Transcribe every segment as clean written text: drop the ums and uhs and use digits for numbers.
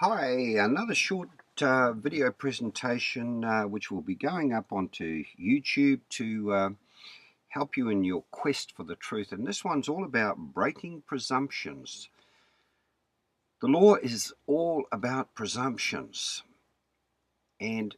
Hi, another short video presentation which will be going up onto YouTube to help you in your quest for the truth. And this one's all about breaking presumptions. The law is all about presumptions. And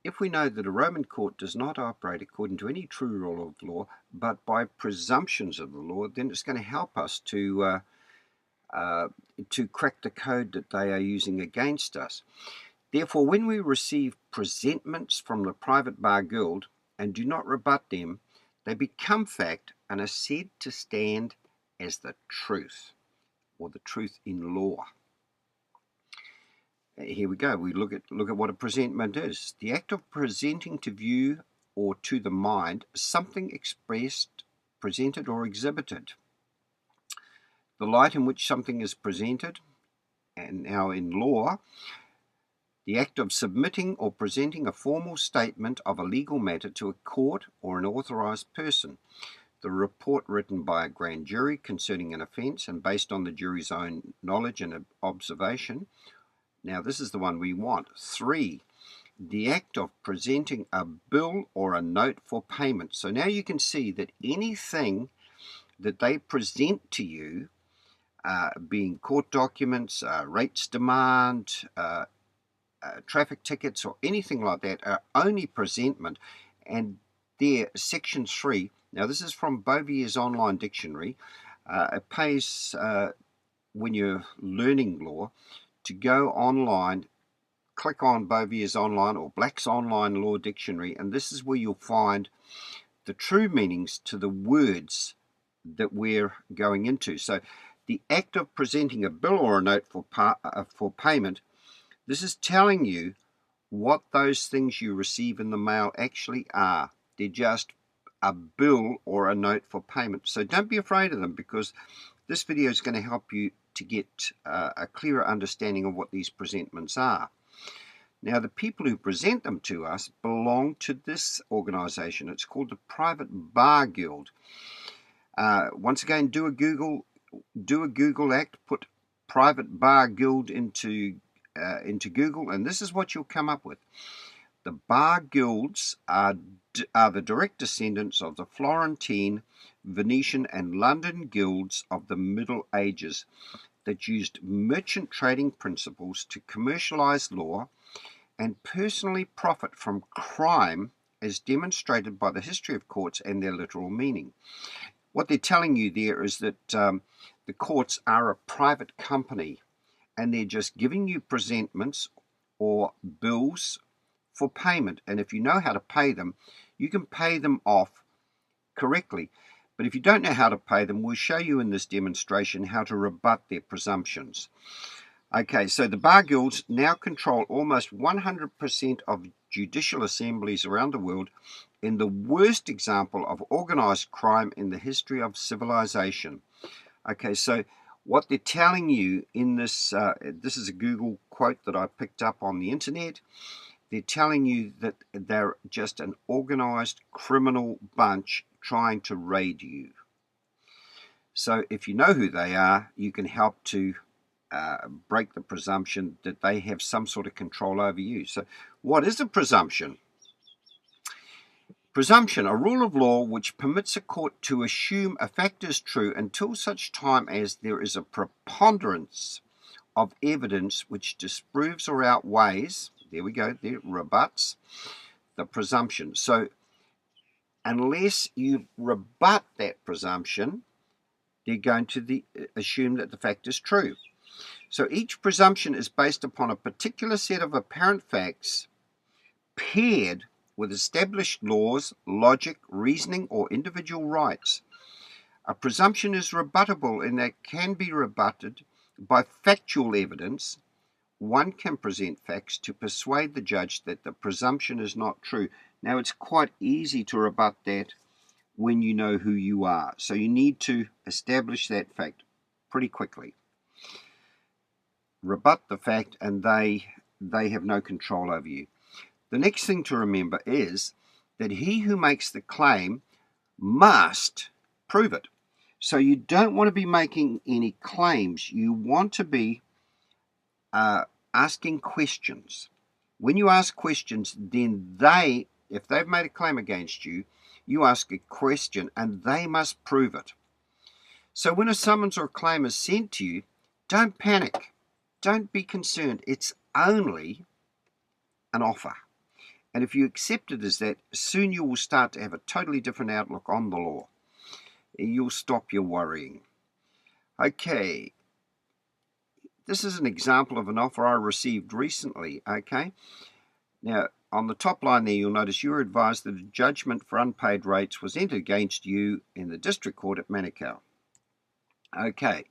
if we know that a Roman court does not operate according to any true rule of law, but by presumptions of the law, then it's going to help us to crack the code that they are using against us. Therefore, when we receive presentments from the private bar guild and do not rebut them, they become fact and are said to stand as the truth, or the truth in law. Here we go. We look at what a presentment is. The act of presenting to view or to the mind something expressed, presented, or exhibited. The light in which something is presented, and now in law, the act of submitting or presenting a formal statement of a legal matter to a court or an authorized person. The report written by a grand jury concerning an offense and based on the jury's own knowledge and observation. Now this is the one we want. 3. The act of presenting a bill or a note for payment. So now you can see that anything that they present to you, being court documents, rates demand, traffic tickets or anything like that, are only presentment. And there, section 3, now this is from Bovier's online dictionary. It pays, when you're learning law, to go online, click on Bovier's online or Black's online law dictionary, and this is where you'll find the true meanings to the words that we're going into. So the act of presenting a bill or a note for payment, this is telling you what those things you receive in the mail actually are. They're just a bill or a note for payment. So don't be afraid of them, because this video is going to help you to get a clearer understanding of what these presentments are. Now, the people who present them to us belong to this organization. It's called the Private Bar Guild. Once again, do a Google Act, put Private Bar Guild into Google, and this is what you'll come up with. The bar guilds are the direct descendants of the Florentine, Venetian, and London guilds of the Middle Ages that used merchant trading principles to commercialize law and personally profit from crime, as demonstrated by the history of courts and their literal meaning. What they're telling you there is that the courts are a private company, and they're just giving you presentments or bills for payment. And if you know how to pay them, you can pay them off correctly. But if you don't know how to pay them, we'll show you in this demonstration how to rebut their presumptions. Okay, so the bar guilds now control almost 100% of judicial assemblies around the world, in the worst example of organized crime in the history of civilization. Okay, so what they're telling you in this, this is a Google quote that I picked up on the internet. They're telling you that they're just an organized criminal bunch trying to raid you. So if you know who they are, you can help to break the presumption that they have some sort of control over you. So what is a presumption? Presumption, a rule of law which permits a court to assume a fact is true until such time as there is a preponderance of evidence which disproves or outweighs, there we go, there, rebuts the presumption. So unless you rebut that presumption, they're going to assume that the fact is true. So each presumption is based upon a particular set of apparent facts paired with established laws, logic, reasoning, or individual rights. A presumption is rebuttable in that it can be rebutted by factual evidence. One can present facts to persuade the judge that the presumption is not true. Now, it's quite easy to rebut that when you know who you are. So you need to establish that fact pretty quickly. Rebut the fact, and they have no control over you. The next thing to remember is that he who makes the claim must prove it. So you don't want to be making any claims. You want to be asking questions. When you ask questions, then if they've made a claim against you, you ask a question and they must prove it. So when a summons or a claim is sent to you, don't panic. Don't be concerned. It's only an offer. And if you accept it as that, soon you will start to have a totally different outlook on the law. You'll stop your worrying. Okay, this is an example of an offer I received recently. Okay, now on the top line there, you'll notice you were advised that a judgment for unpaid rates was entered against you in the district court at Manukau. Okay,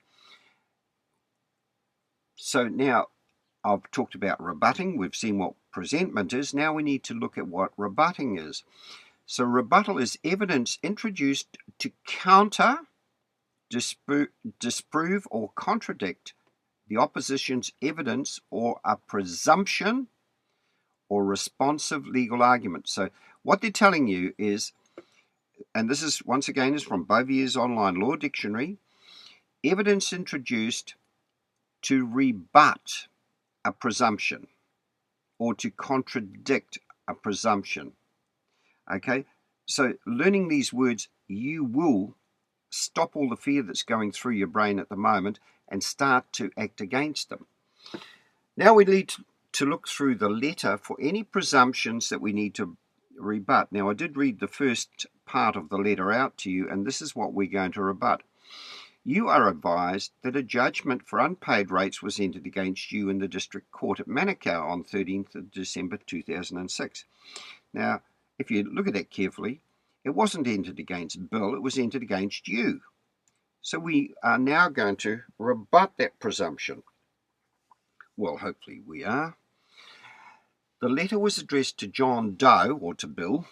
so now I've talked about rebutting. We've seen what presentment is. Now we need to look at what rebutting is. So rebuttal is evidence introduced to counter, disprove, or contradict the opposition's evidence or a presumption or responsive legal argument. So what they're telling you is, and this is once again is from Bovier's Online Law Dictionary, evidence introduced to rebut a presumption or to contradict a presumption. Okay, so learning these words, you will stop all the fear that's going through your brain at the moment and start to act against them. Now we need to look through the letter for any presumptions that we need to rebut. Now I did read the first part of the letter out to you, and this is what we're going to rebut. You are advised that a judgment for unpaid rates was entered against you in the district court at Manukau on 13th of December 2006. Now, if you look at that carefully, it wasn't entered against Bill, it was entered against you. So we are now going to rebut that presumption. Well, hopefully we are. The letter was addressed to John Doe, or to Bill,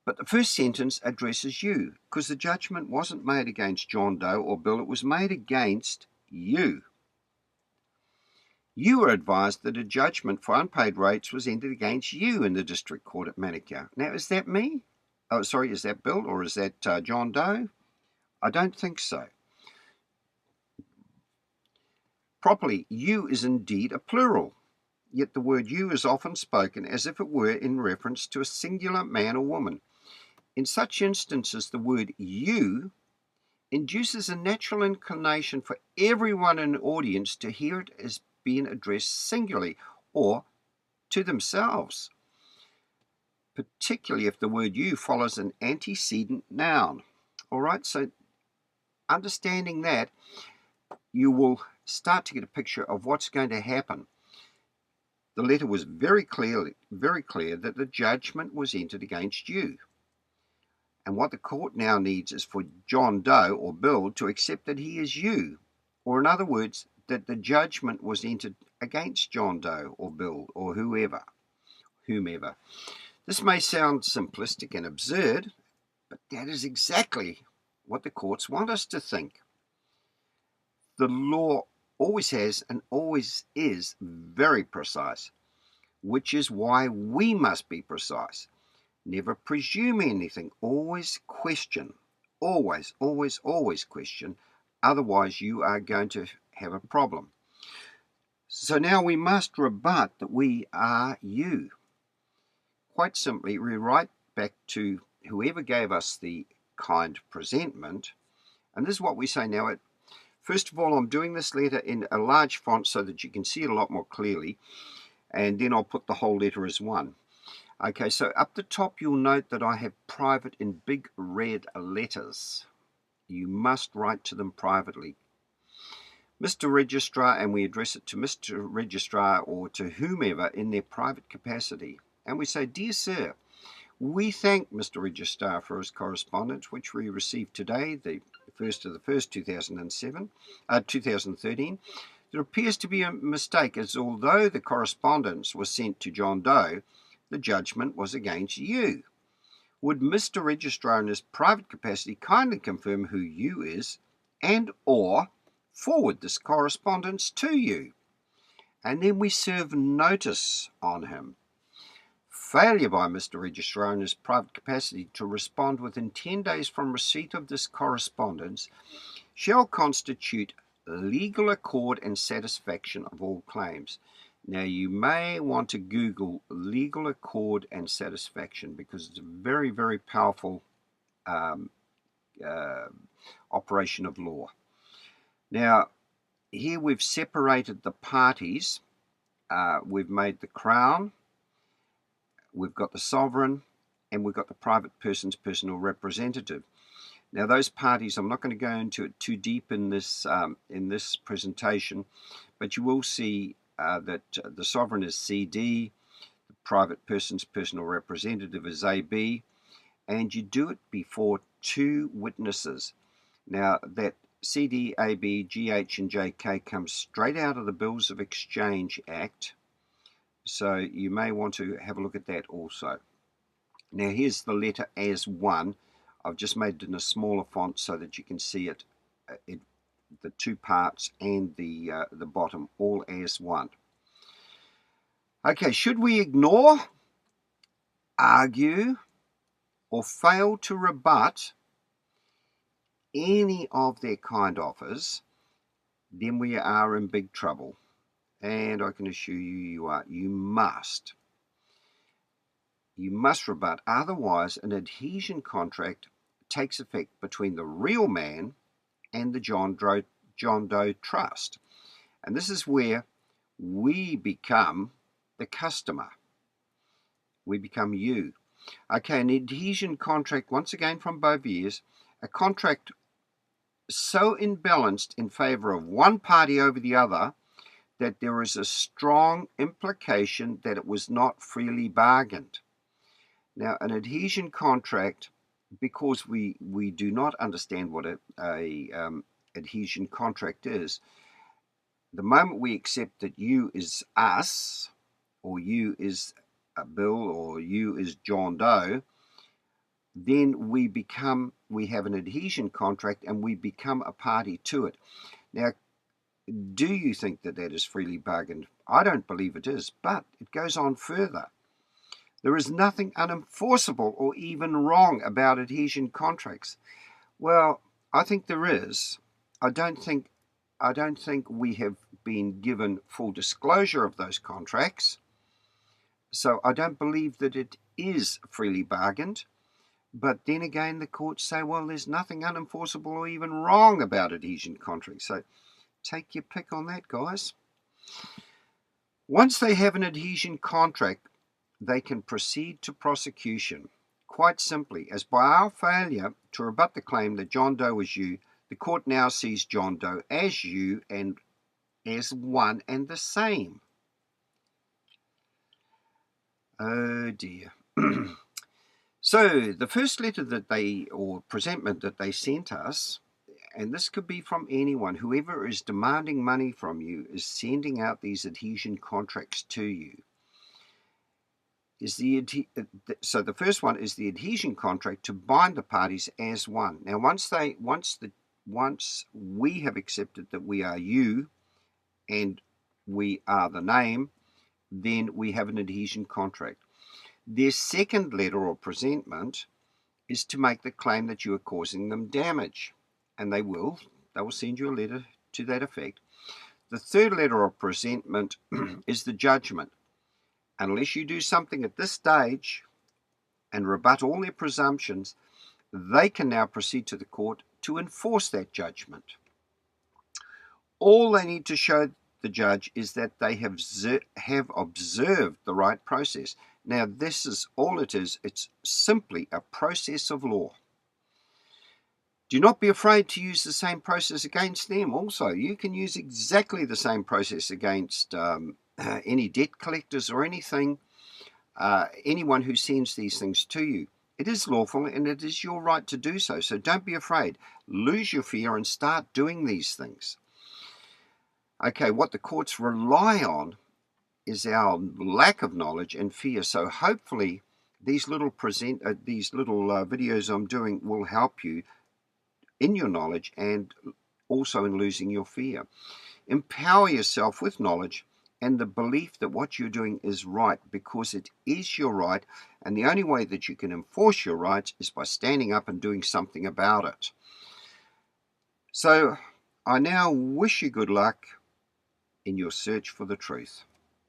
but the first sentence addresses you, because the judgment wasn't made against John Doe or Bill, it was made against you. You were advised that a judgment for unpaid rates was entered against you in the district court at Manukau. Now, is that me? Oh, sorry, is that Bill or is that John Doe? I don't think so. Properly, you is indeed a plural, yet the word you is often spoken as if it were in reference to a singular man or woman. In such instances, the word you induces a natural inclination for everyone in the audience to hear it as being addressed singularly or to themselves, particularly if the word you follows an antecedent noun. All right, so understanding that, you will start to get a picture of what's going to happen. The letter was very clear that the judgment was entered against you. And what the court now needs is for John Doe or Bill to accept that he is you, or in other words, that the judgment was entered against John Doe or Bill or whomever. This may sound simplistic and absurd, but that is exactly what the courts want us to think. The law always has and always is very precise, which is why we must be precise. Never presume anything. Always question. Always, always, always question. Otherwise, you are going to have a problem. So now we must rebut that we are you. Quite simply, we write back to whoever gave us the kind presentment. And this is what we say now. First of all, I'm doing this letter in a large font so that you can see it a lot more clearly. And then I'll put the whole letter as one. Okay, so up the top you'll note that I have private in big red letters. You must write to them privately. Mr. Registrar, and we address it to Mr. Registrar or to whomever in their private capacity. And we say, Dear Sir, we thank Mr. Registrar for his correspondence, which we received today, the 1st of the 1st, 2013. There appears to be a mistake, as although the correspondence was sent to John Doe, the judgment was against you. Would Mr. Registrar in his private capacity kindly confirm who you is and or forward this correspondence to you? And then we serve notice on him. Failure by Mr. Registrar in his private capacity to respond within 10 days from receipt of this correspondence shall constitute legal accord and satisfaction of all claims. Now, you may want to Google legal accord and satisfaction because it's a very, very powerful operation of law. Now, here we've separated the parties. We've made the Crown, we've got the Sovereign, and we've got the private person's personal representative. Now, those parties, I'm not going to go into it too deep in this presentation, but you will see that the Sovereign is CD, the private person's personal representative is AB, and you do it before two witnesses. Now, that CD, AB, GH, and JK comes straight out of the Bills of Exchange Act, so you may want to have a look at that also. Now, here's the letter as one. I've just made it in a smaller font so that you can see it, the two parts and the bottom, all as one. Okay, should we ignore, argue, or fail to rebut any of their kind offers, then we are in big trouble. And I can assure you, you must. You must rebut, otherwise an adhesion contract takes effect between the real man and the John Doe Trust. And this is where we become the customer. We become you. Okay, an adhesion contract, once again from both ears, a contract so imbalanced in favor of one party over the other that there is a strong implication that it was not freely bargained. Now, an adhesion contract, because we do not understand what a adhesion contract is, the moment we accept that you is us, or you is Bill, or you is John Doe, then we have an adhesion contract and we become a party to it. Now, do you think that that is freely bargained? I don't believe it is, but it goes on further. There is nothing unenforceable or even wrong about adhesion contracts. Well, I think there is. I don't think we have been given full disclosure of those contracts. So I don't believe that it is freely bargained. But then again, the courts say, well, there's nothing unenforceable or even wrong about adhesion contracts. So take your pick on that, guys. Once they have an adhesion contract, they can proceed to prosecution. Quite simply, as by our failure to rebut the claim that John Doe was you, the court now sees John Doe as you and as one and the same. Oh dear. So the first letter or presentment that they sent us, and this could be from anyone, whoever is demanding money from you is sending out these adhesion contracts to you. So the first one is the adhesion contract to bind the parties as one. Now, once we have accepted that we are you and we are the name, then we have an adhesion contract. Their second letter or presentment is to make the claim that you are causing them damage, and they will send you a letter to that effect. The third letter or presentment is the judgment. Unless you do something at this stage and rebut all their presumptions, they can now proceed to the court to enforce that judgment. All they need to show the judge is that they have observed the right process. Now, this is all it is. It's simply a process of law. Do not be afraid to use the same process against them also. You can use exactly the same process against any debt collectors or anything, anyone who sends these things to you. It is lawful and it is your right to do so. So don't be afraid. Lose your fear and start doing these things. Okay, what the courts rely on is our lack of knowledge and fear. So hopefully these little videos I'm doing will help you in your knowledge and also in losing your fear. Empower yourself with knowledge and the belief that what you're doing is right, because it is your right, and the only way that you can enforce your rights is by standing up and doing something about it. So I now wish you good luck in your search for the truth.